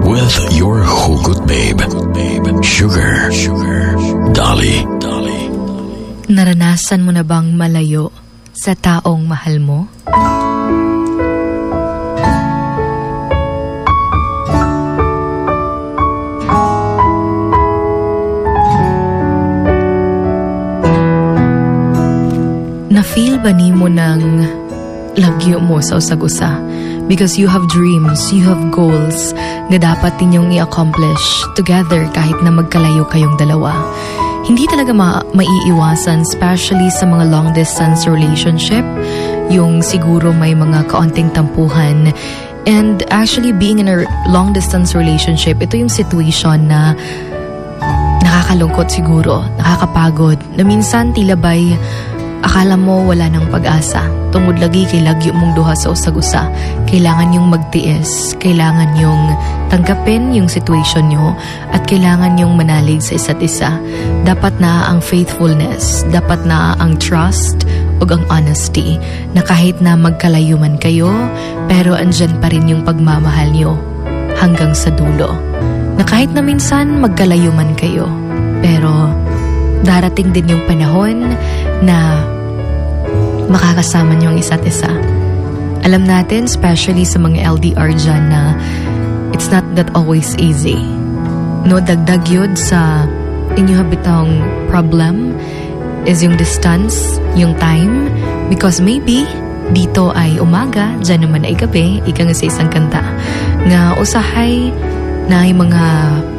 with your hugot babe, Sugar Dolly. Naranasan mo na bang malayo sa taong mahal mo? Na-feel ba ni mo ng lagyo mo sa usag-usa? Because you have dreams, you have goals na dapat ninyong i-accomplish together kahit na magkalayo kayong dalawa. Hindi talaga maiiwasan, especially sa mga long-distance relationship, yung siguro may mga kaunting tampuhan. And actually, being in a long-distance relationship, ito yung situation na nakakalungkot siguro, nakakapagod, na minsan tila ba'y akala mo wala ng pag-asa. Tungod lagi kay lagyo mong duha sa usag-usa. Kailangan yung magtiis, kailangan yung tanggapin yung situation nyo, at kailangan yung manalig sa isa't isa. Dapat na ang faithfulness, dapat na ang trust o ang honesty, na kahit na magkalayo man kayo, pero andyan pa rin yung pagmamahal nyo hanggang sa dulo. Na kahit na minsan magkalayo man kayo, pero darating din yung panahon na makakasama niyo ang isa't isa. Alam natin, especially sa mga LDR dyan, na it's not that always easy. No, dagdag yun sa inyo habitang problem is yung distance, yung time, because maybe dito ay umaga, dyan naman ay gabi, ika nga sa isang kanta, nga usahay na ay mga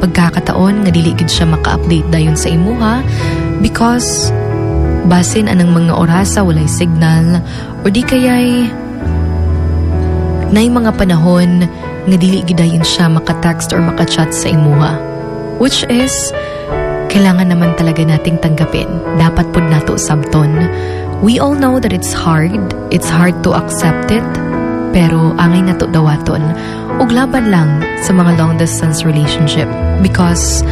pagkakataon nga diligid siya maka-update dayon sa imuha because basin anang mga orasa walay signal or di kaya'y na mga panahon nga diligid dayon siya maka-text or maka-chat sa imuha, which is kailangan naman talaga nating tanggapin. Dapat po nato sabton. We all know that it's hard to accept it, pero angay nato dawaton ug laban lang sa mga long distance relationship, because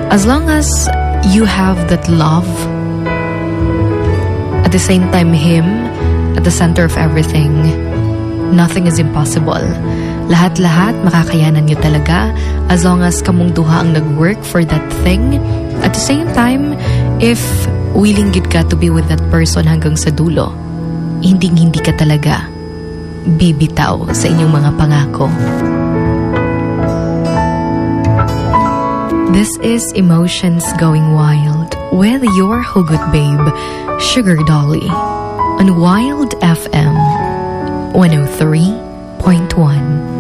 as long as you have that love, at the same time him at the center of everything, nothing is impossible. Lahat-lahat makakayanan nyo talaga as long as kamong duha ang nag-work for that thing. At the same time, if willing gid ka to be with that person hanggang sa dulo, hindi ka talaga bibitaw sa inyong mga pangako. This is Emotions Going Wild with your hugot babe, Sugar Dolly, on Wild FM 103.1.